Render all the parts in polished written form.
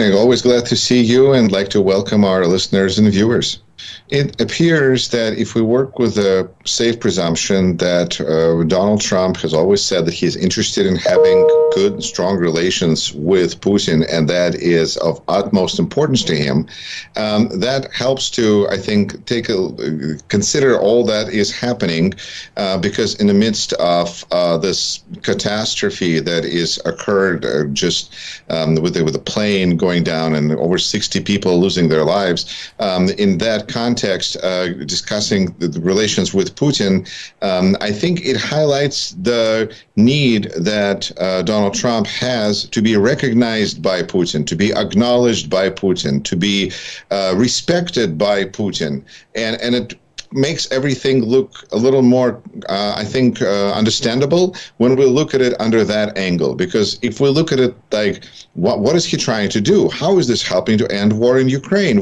Always glad to see you and like to welcome our listeners and viewers. It appears that if we work with a safe presumption that Donald Trump has always said that he is interested in having good and strong relations with Putin, and that is of utmost importance to him, that helps to, I think, consider all that is happening, because in the midst of this catastrophe that is occurred just with the plane going down and over 60 people losing their lives, in that context, discussing the relations with Putin, I think it highlights the need that Donald Trump has to be recognized by Putin, to be acknowledged by Putin, to be respected by Putin, and it makes everything look a little more, I think, understandable when we look at it under that angle. Because if we look at it like, what is he trying to do? How is this helping to end war in Ukraine?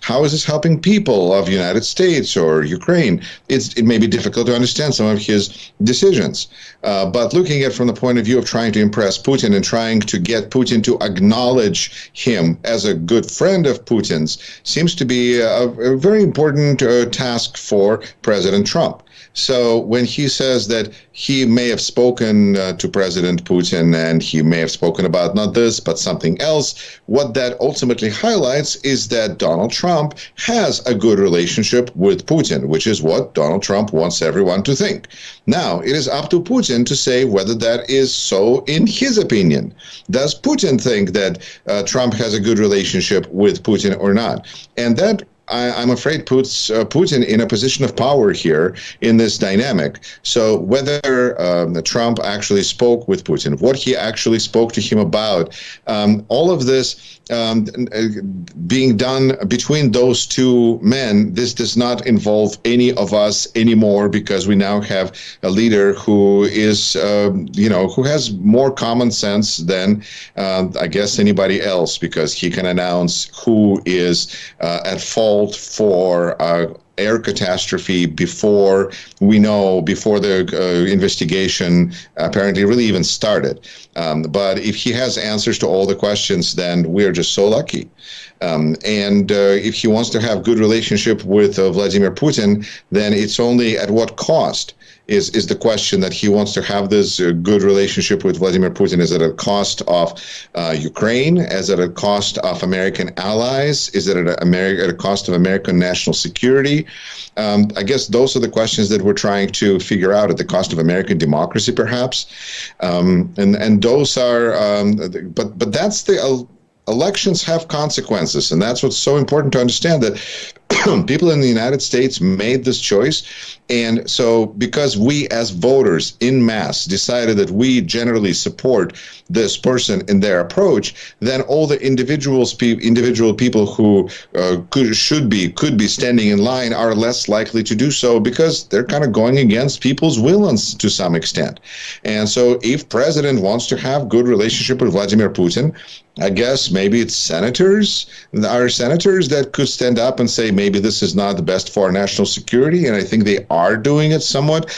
How is this helping people of the United States or Ukraine? It may be difficult to understand some of his decisions. But looking at it from the point of view of trying to impress Putin and trying to get Putin to acknowledge him as a good friend of Putin's seems to be a very important task for President Trump. So when he says that he may have spoken to President Putin and he may have spoken about not this, but something else, what that ultimately highlights is that Donald Trump has a good relationship with Putin, which is what Donald Trump wants everyone to think. Now, it is up to Putin to say whether that is so in his opinion. Does Putin think that Trump has a good relationship with Putin or not? And that, I'm afraid, puts Putin in a position of power here in this dynamic. So whether Trump actually spoke with Putin, what he actually spoke to him about, all of this being done between those two men, this does not involve any of us anymore, because we now have a leader who is, who has more common sense than, I guess, anybody else, because he can announce who is at fault for air catastrophe before the investigation apparently really even started. But if he has answers to all the questions, then we're just so lucky. And if he wants to have good relationship with Vladimir Putin, then it's only at what cost is the question that he wants to have this good relationship with Vladimir Putin. Is it at a cost of Ukraine? Is it at a cost of American allies? Is it at a cost of American national security? I guess those are the questions that we're trying to figure out, at the cost of American democracy, perhaps. And those are, but that's the elections have consequences, and that's what's so important to understand, that people in the United States made this choice. And so because we as voters in mass decided that we generally support this person in their approach, then all the individual people who could be standing in line are less likely to do so, because they're kind of going against people's will to some extent. And so if president wants to have good relationship with Vladimir Putin, I guess maybe it's senators that could stand up and say, maybe this is not the best for our national security. And I think they are doing it somewhat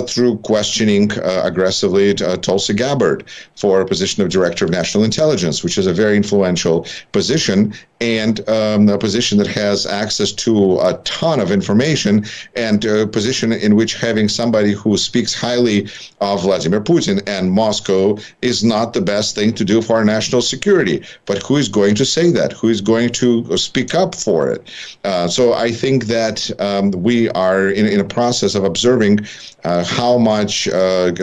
through questioning aggressively Tulsi Gabbard for a position of Director of National Intelligence, which is a very influential position, and a position that has access to a ton of information, and a position in which having somebody who speaks highly of Vladimir Putin and Moscow is not the best thing to do for our national security. But who is going to say that? Who is going to speak up for it? So I think that we are in a process of observing how much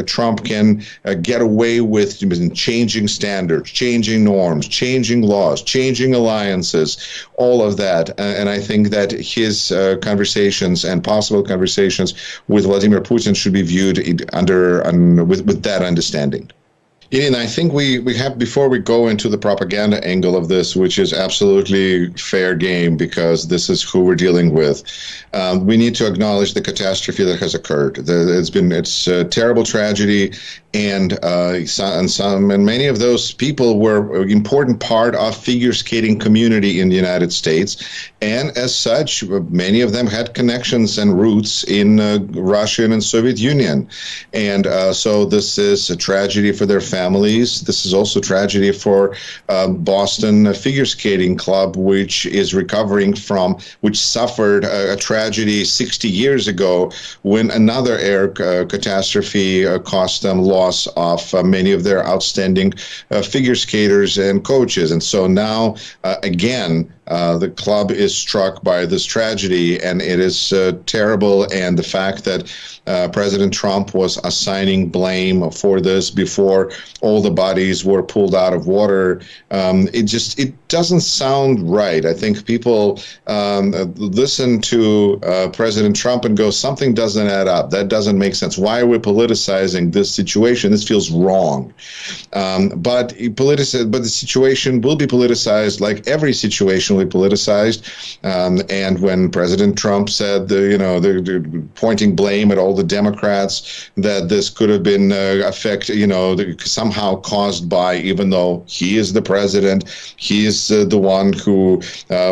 Trump can get away with changing standards, changing norms, changing laws, changing alliances, all of that. And I think that his conversations and possible conversations with Vladimir Putin should be viewed with that understanding. Ian, I think we have, before we go into the propaganda angle of this, which is absolutely fair game because this is who we're dealing with, we need to acknowledge the catastrophe that has occurred. It's a terrible tragedy, and many of those people were an important part of figure skating community in the United States, and as such, many of them had connections and roots in Russia and Soviet Union, and so this is a tragedy for their families. families. This is also tragedy for Boston Figure Skating Club, which is recovering from, which suffered a tragedy 60 years ago when another air catastrophe cost them loss of many of their outstanding figure skaters and coaches. And so now, again, the club is struck by this tragedy, and it is terrible. And the fact that President Trump was assigning blame for this before all the bodies were pulled out of water, it doesn't sound right. I think people listen to President Trump and go, something doesn't add up. That doesn't make sense. Why are we politicizing this situation? This feels wrong. But the situation will be politicized, like every situation will be politicized. And when President Trump said, pointing blame at all the Democrats, that this could have been somehow caused by, even though he is the president, he is the one who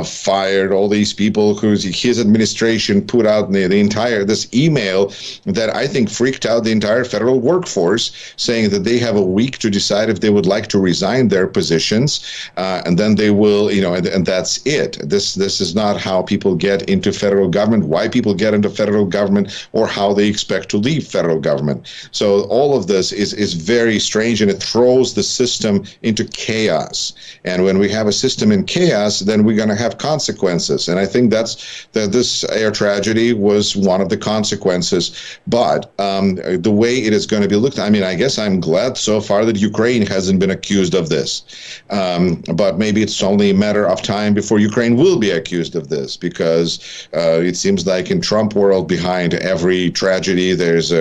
fired all these people, his administration put out this email that I think freaked out the entire federal workforce, saying that they have a week to decide if they would like to resign their positions, and then they will, and that's it. This is not how people get into federal government, why people get into federal government, or how they expect to leave federal government. So all of this is very strange, and it throws the system into chaos. And when we have a system in chaos, then we're going to have consequences. And I think that this air tragedy was one of the consequences. But the way it is going to be looked at, I guess I'm glad so far that Ukraine hasn't been accused of this. But maybe it's only a matter of time before Ukraine will be accused of this, because it seems like in Trump world, behind every tragedy, there's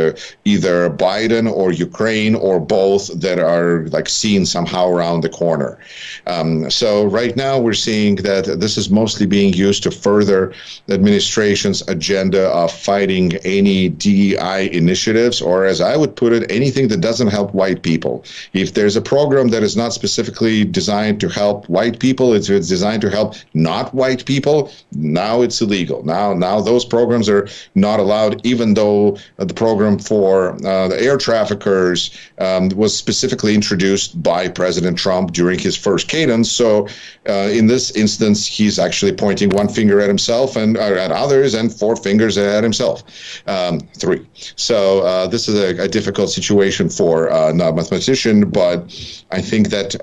either Biden or Ukraine or both that are like seen somehow around the corner. So right now we're seeing that this is mostly being used to further the administration's agenda of fighting any DEI initiatives, or as I would put it, anything that doesn't help white people. If there's a program that is not specifically designed to help white people, it's designed to help not white people, now it's illegal. Now those programs are not allowed, even though the program for the air traffickers was specifically introduced by President Trump during his first cadence. So in this instance, he's actually pointing one finger at himself and at others, and four fingers at himself. Three. So this is a difficult situation for a mathematician, but I think that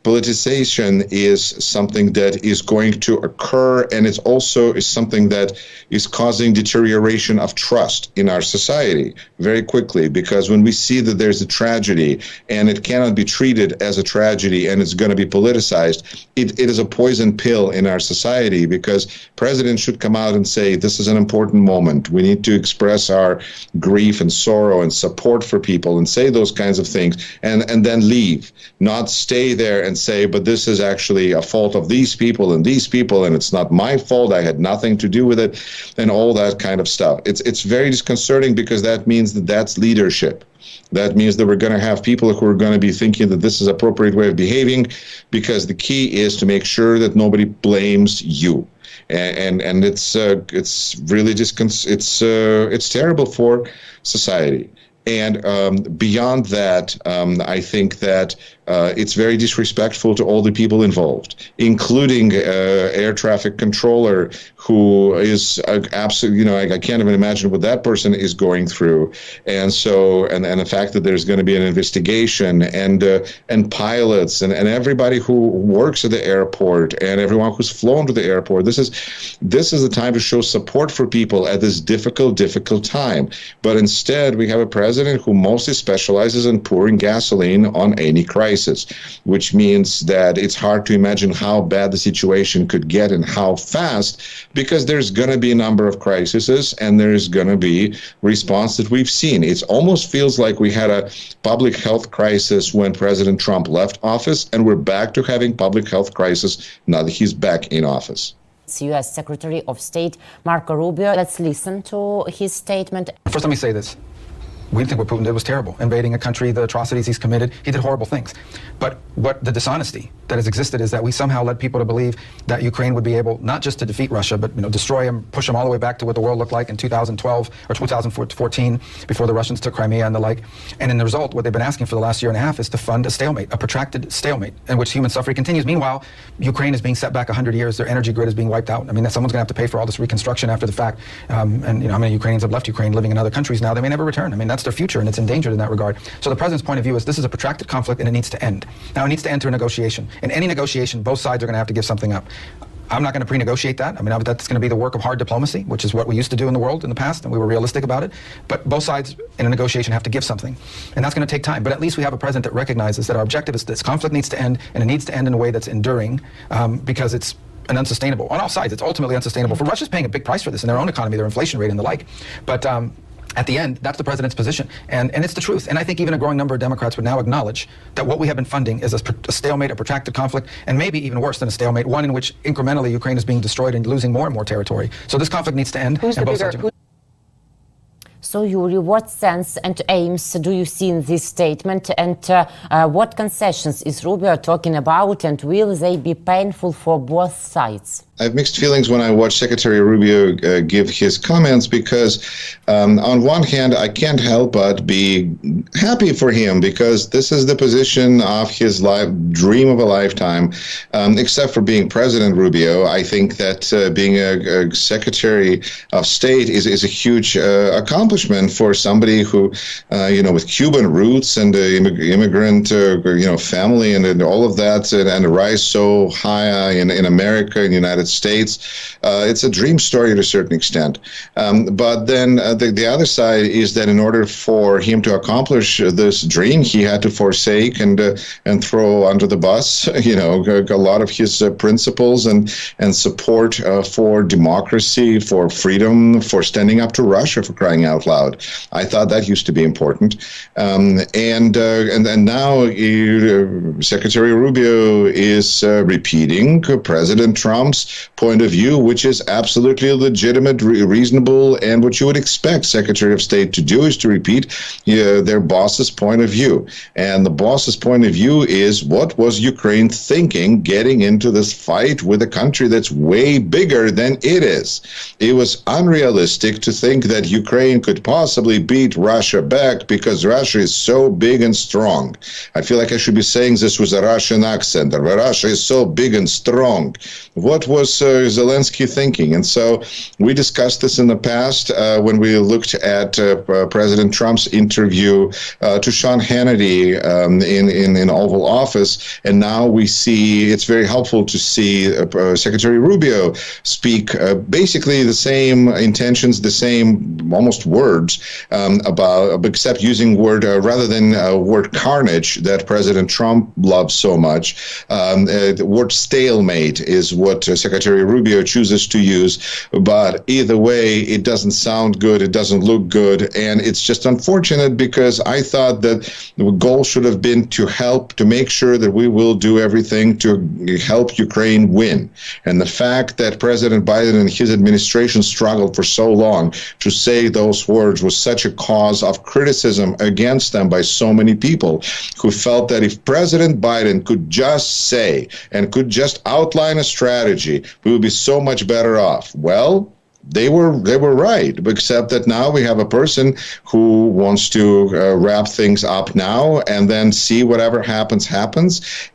politicization is something that is going to occur, and it's also something that is causing deterioration of trust in our society very quickly, because when we see that there's a tragedy and it cannot be treated as a tragedy and it's going to be politicized, it is a poison pill in our society, because presidents should come out and say, this is an important moment. We need to express our grief and sorrow and support for people and say those kinds of things, and then leave, not stay there and say, but this is actually a fault of these people, and it's not my fault, I had nothing to do with it, and all that kind of stuff. It's very disconcerting, because that means that that's leadership. That means that we're going to have people who are going to be thinking that this is an appropriate way of behaving, because the key is to make sure that nobody blames you. And it's really it's terrible for society. And beyond that, I think that it's very disrespectful to all the people involved, including air traffic controller, who is absolutely, I can't even imagine what that person is going through. And so, and the fact that there's going to be an investigation, and pilots and everybody who works at the airport and everyone who's flown to the airport. This is a time to show support for people at this difficult time. But instead, we have a president who mostly specializes in pouring gasoline on any crisis, which means that it's hard to imagine how bad the situation could get and how fast, because there's going to be a number of crises and there's going to be response that we've seen. It almost feels like we had a public health crisis when President Trump left office, and we're back to having public health crisis now that he's back in office. U.S. Secretary of State Marco Rubio. Let's listen to his statement. First, let me say this. we think what Putin did was terrible. Invading a country, the atrocities he's committed, he did horrible things. But what the dishonesty that has existed is that we somehow led people to believe that Ukraine would be able not just to defeat Russia, but destroy them, push them all the way back to what the world looked like in 2012 or 2014, before the Russians took Crimea and the like. And in the result, what they've been asking for the last year and a half is to fund a stalemate, a protracted stalemate, in which human suffering continues. Meanwhile, Ukraine is being set back 100 years. Their energy grid is being wiped out. I mean, someone's going to have to pay for all this reconstruction after the fact. And how many Ukrainians have left Ukraine living in other countries now? They may never return. I mean, that's their future, and it's endangered in that regard. So the president's point of view is this is a protracted conflict, and it needs to end. Now, it needs to enter a negotiation. In any negotiation, both sides are going to have to give something up. I'm not going to pre-negotiate that. I mean, that's going to be the work of hard diplomacy, which is what we used to do in the world in the past, and we were realistic about it. But both sides in a negotiation have to give something, and that's going to take time. But at least we have a president that recognizes that our objective is this conflict needs to end, and it needs to end in a way that's enduring, because it's unsustainable on all sides. It's ultimately unsustainable. For Russia's paying a big price for this in their own economy, their inflation rate and the like. But at the end, that's the president's position, and it's the truth. And I think even a growing number of Democrats would now acknowledge that what we have been funding is a stalemate, a protracted conflict, and maybe even worse than a stalemate, one in which incrementally Ukraine is being destroyed and losing more and more territory. So this conflict needs to end. So, Yuri, what sense and aims do you see in this statement, and what concessions is Rubio talking about, and will they be painful for both sides? I have mixed feelings when I watch Secretary Rubio give his comments, because on one hand, I can't help but be happy for him, because this is the position of his dream of a lifetime. Except for being President Rubio, I think that being a Secretary of State is a huge accomplishment for somebody who, with Cuban roots and immigrant, family and all of that, and a rise so high in America and United States. It's a dream story to a certain extent. But then the other side is that in order for him to accomplish this dream, he had to forsake and throw under the bus, a lot of his principles and support for democracy, for freedom, for standing up to Russia, for crying out loud. I thought that used to be important. And now Secretary Rubio is repeating President Trump's point of view, which is absolutely legitimate, reasonable, and what you would expect Secretary of State to do is to repeat their boss's point of view. And the boss's point of view is, what was Ukraine thinking getting into this fight with a country that's way bigger than it is? It was unrealistic to think that Ukraine could possibly beat Russia back, because Russia is so big and strong. I feel like I should be saying this with a Russian accent. Russia is so big and strong. What was Zelensky thinking? And so we discussed this in the past when we looked at President Trump's interview to Sean Hannity in Oval Office, and now we see it's very helpful to see Secretary Rubio speak basically the same intentions, the same almost words except using word rather than word carnage that President Trump loves so much. The word stalemate is what Secretary Rubio chooses to use, but either way, it doesn't sound good, it doesn't look good, and it's just unfortunate, because I thought that the goal should have been to make sure that we will do everything to help Ukraine win. And the fact that President Biden and his administration struggled for so long to say those words was such a cause of criticism against them by so many people who felt that if President Biden could just say and could just outline a strategy, we would be so much better off. Well, they were right, except that now we have a person who wants to wrap things up now and then see whatever happens.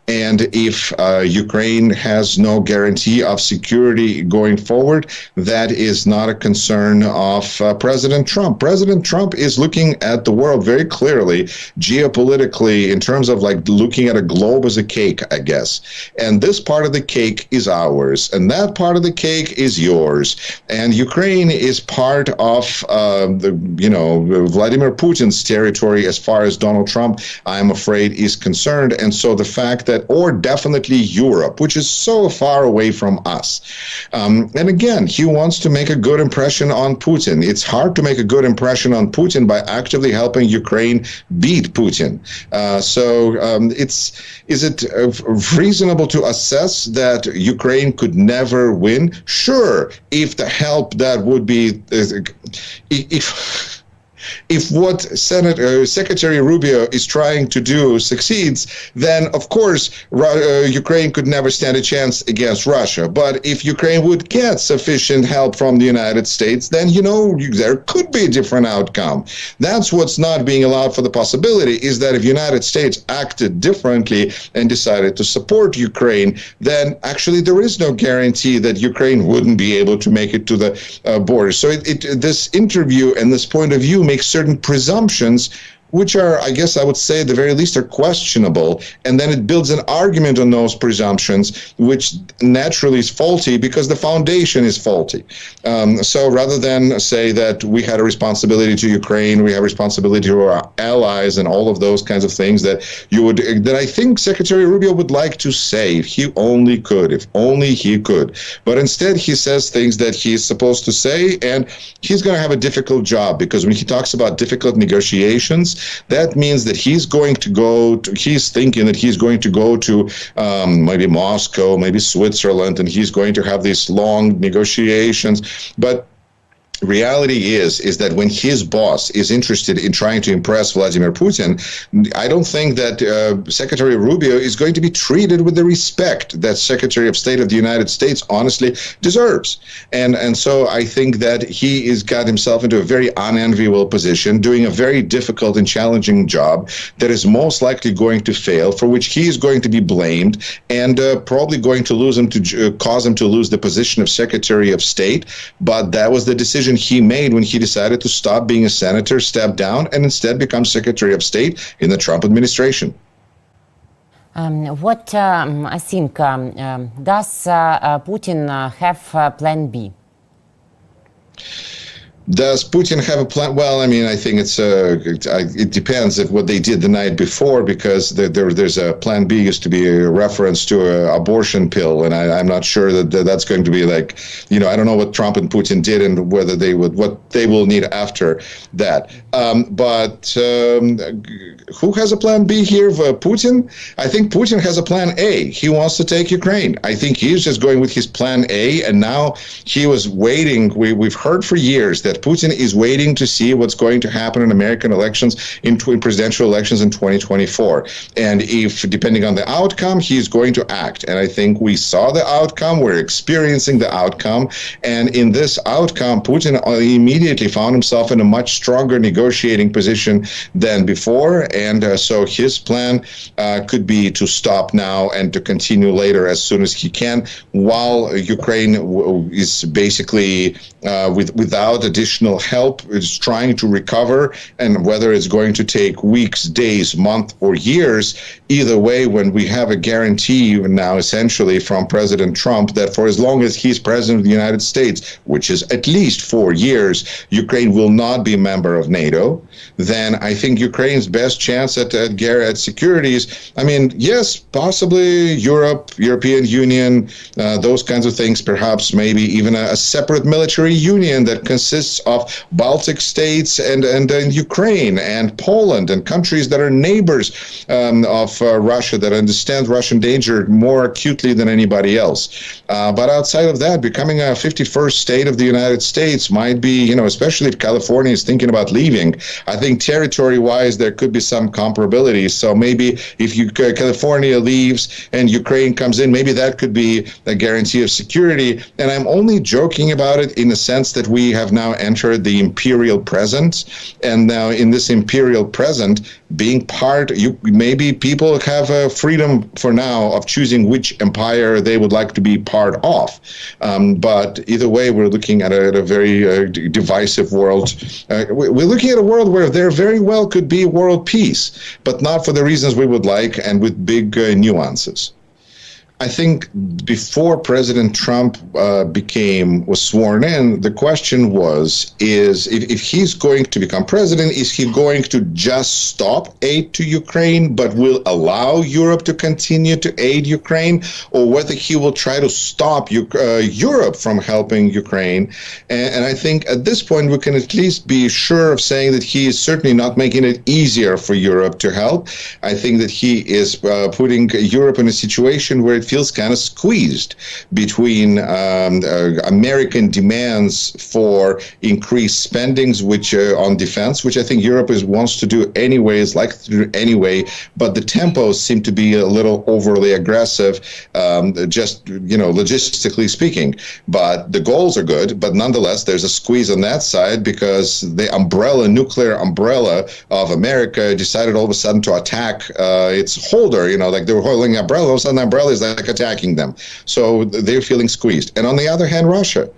And if Ukraine has no guarantee of security going forward, that is not a concern of President Trump. President Trump is looking at the world very clearly, geopolitically, in terms of like looking at a globe as a cake, I guess. And this part of the cake is ours, and that part of the cake is yours. And Ukraine is part of Vladimir Putin's territory as far as Donald Trump, I'm afraid, is concerned. And so the fact that, or definitely Europe, which is so far away from us. And again, he wants to make a good impression on Putin. It's hard to make a good impression on Putin by actively helping Ukraine beat Putin. Is it reasonable to assess that Ukraine could never win? Sure, if the help that would be, If what Secretary Rubio is trying to do succeeds, then of course Ukraine could never stand a chance against Russia. But if Ukraine would get sufficient help from the United States, then there could be a different outcome. That's what's not being allowed for the possibility, is that if the United States acted differently and decided to support Ukraine, then actually there is no guarantee that Ukraine wouldn't be able to make it to the border. So this interview and this point of view makes certain presumptions which are, I guess I would say at the very least, are questionable. And then it builds an argument on those presumptions, which naturally is faulty because the foundation is faulty. So rather than say that we had a responsibility to Ukraine, we have responsibility to our allies and all of those kinds of things that I think Secretary Rubio would like to say if he only could, if only he could. But instead he says things that he's supposed to say, and he's going to have a difficult job, because when he talks about difficult negotiations, that means that he's thinking that he's going to go to maybe Moscow, maybe Switzerland, and he's going to have these long negotiations. But reality is that when his boss is interested in trying to impress Vladimir Putin, I don't think that Secretary Rubio is going to be treated with the respect that Secretary of State of the United States honestly deserves. And so I think that he has got himself into a very unenviable position, doing a very difficult and challenging job that is most likely going to fail, for which he is going to be blamed, and probably going to cause him to lose the position of Secretary of State. But that was the decision he made when he decided to stop being a senator, step down, and instead become Secretary of State in the Trump administration. What I think, does Putin have Plan B? Does Putin have a plan? Well, I mean, I think it depends of what they did the night before, because there's a Plan B used to be a reference to an abortion pill, and I'm not sure that that's going to be like, I don't know what Trump and Putin did and whether what they will need after that. But who has a Plan B here? Putin? I think Putin has a Plan A. He wants to take Ukraine. I think he's just going with his Plan A, and now he was waiting. We've heard for years that Putin is waiting to see what's going to happen in American elections, in presidential elections in 2024. And if, depending on the outcome, he's going to act. And I think we saw the outcome. We're experiencing the outcome. And in this outcome, Putin immediately found himself in a much stronger negotiating position than before. And so his plan could be to stop now and to continue later as soon as he can, while Ukraine is basically without additional help, is trying to recover. And whether it's going to take weeks, days, months, or years, either way, when we have a guarantee now essentially from President Trump that for as long as he's president of the United States, which is at least 4 years, Ukraine will not be a member of NATO, then I think Ukraine's best chance at security is, I mean, yes, possibly European Union, those kinds of things, perhaps maybe even a separate military union that consists of Baltic states and Ukraine and Poland and countries that are neighbors of Russia, that understand Russian danger more acutely than anybody else. But outside of that, becoming a 51st state of the United States might be, especially if California is thinking about leaving, I think territory-wise there could be some comparability. So maybe if California leaves and Ukraine comes in, maybe that could be a guarantee of security. And I'm only joking about it in the sense that we have now entered the imperial present, and now in this imperial present, being part, maybe people have a freedom for now of choosing which empire they would like to be part of. But either way, we're looking at a very divisive world. We're looking at a world where there very well could be world peace, but not for the reasons we would like, and with big nuances. I think before President Trump was sworn in, the question was, if he's going to become president, is he going to just stop aid to Ukraine, but will allow Europe to continue to aid Ukraine, or whether he will try to stop Europe from helping Ukraine? And I think at this point, we can at least be sure of saying that he is certainly not making it easier for Europe to help. I think that he is putting Europe in a situation where it feels kind of squeezed between American demands for increased spendings, which on defense, which I think Europe wants to do anyways, like to do anyway, but the tempos seem to be a little overly aggressive, just logistically speaking. But the goals are good, but nonetheless, there's a squeeze on that side because the nuclear umbrella of America decided all of a sudden to attack its holder. Like they were holding an umbrella, all of a sudden the umbrella is like attacking them. So they're feeling squeezed. And on the other hand, Russia,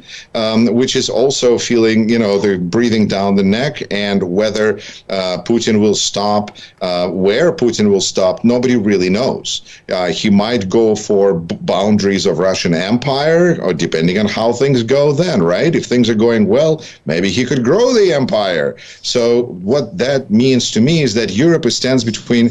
which is also feeling, they're breathing down the neck, and whether Putin will stop, where Putin will stop, nobody really knows. He might go for boundaries of Russian Empire, or depending on how things go then, right? If things are going well, maybe he could grow the empire. So what that means to me is that Europe stands between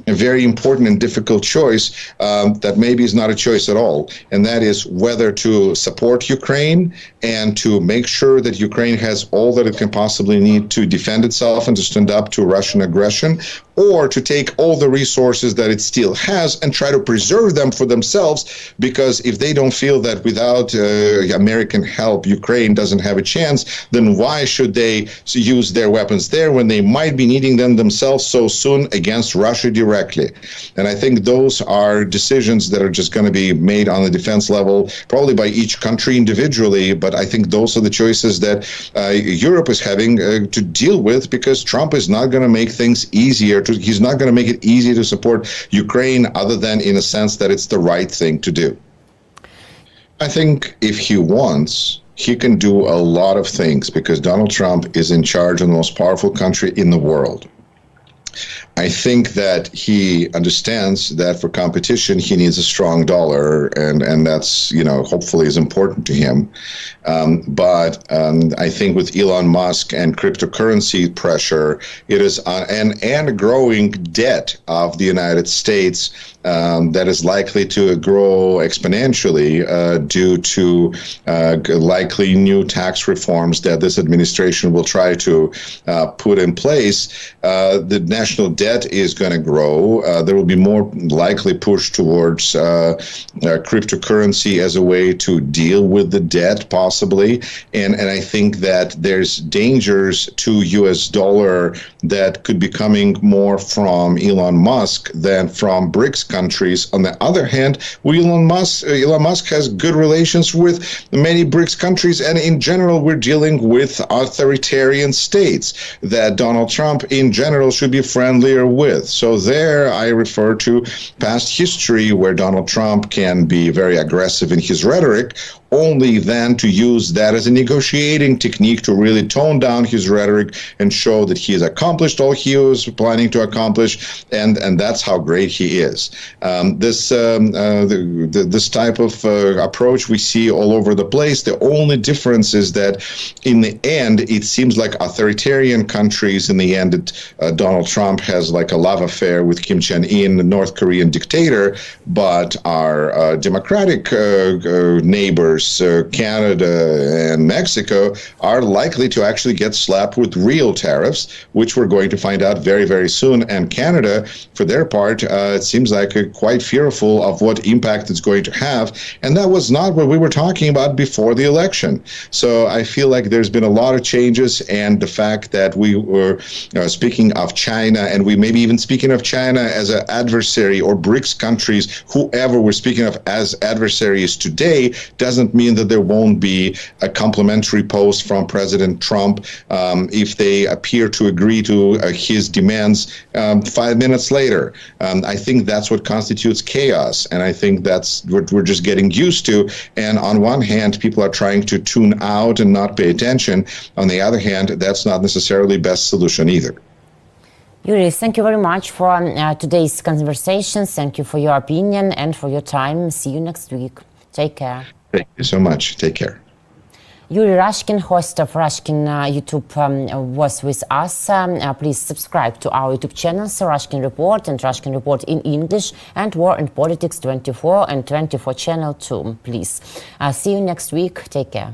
a very important and difficult choice that maybe is not a choice at all, and that is whether to support Ukraine and to make sure that Ukraine has all that it can possibly need to defend itself and to stand up to Russian aggression, or to take all the resources that it still has and try to preserve them for themselves, because if they don't feel that without American help Ukraine doesn't have a chance, then why should they use their weapons there when they might be needing them themselves so soon against Russia directly? And I think those are decisions that are just going to be made on the defense level, probably by each country individually, but I think those are the choices that Europe is having to deal with, because Trump is not going to make things easier. He's not going to make it easy to support Ukraine, other than in a sense that it's the right thing to do. I think if he wants, he can do a lot of things, because Donald Trump is in charge of the most powerful country in the world. I think that he understands that for competition, he needs a strong dollar, and that's, hopefully is important to him. But I think with Elon Musk and cryptocurrency pressure, it is and a growing debt of the United States that is likely to grow exponentially due to likely new tax reforms that this administration will try to put in place. The national debt is going to grow. There will be more likely push towards cryptocurrency as a way to deal with the debt, possibly. And I think that there's dangers to U.S. dollar that could be coming more from Elon Musk than from BRICS countries. On the other hand, Elon Musk has good relations with many BRICS countries, and in general, we're dealing with authoritarian states that Donald Trump in general should be friendlier with. So there I refer to past history where Donald Trump can be very aggressive in his rhetoric, only then to use that as a negotiating technique to really tone down his rhetoric and show that he has accomplished all he was planning to accomplish, and that's how great he is. This type of approach we see all over the place. The only difference is that in the end, it seems like authoritarian countries, in the end, Donald Trump has like a love affair with Kim Jong-un, the North Korean dictator, but our democratic neighbors, Canada and Mexico, are likely to actually get slapped with real tariffs, which we're going to find out very, very soon. And Canada, for their part, it seems like quite fearful of what impact it's going to have. And that was not what we were talking about before the election. So I feel like there's been a lot of changes, and the fact that we were speaking of China, and we maybe even speaking of China as an adversary, or BRICS countries, whoever we're speaking of as adversaries today, doesn't mean that there won't be a complimentary post from President Trump if they appear to agree to his demands 5 minutes later. I think that's what constitutes chaos, and I think that's what we're just getting used to. And on one hand, people are trying to tune out and not pay attention. On the other hand, that's not necessarily best solution either. Yuri, thank you very much for today's conversation. Thank you for your opinion and for your time. See you next week. Take care. Thank you so much. Take care. Yuri Rashkin, host of Rashkin YouTube, was with us. Please subscribe to our YouTube channels, Rashkin Report and Rashkin Report in English, and War and Politics 24 and 24 channel too, please. See you next week. Take care.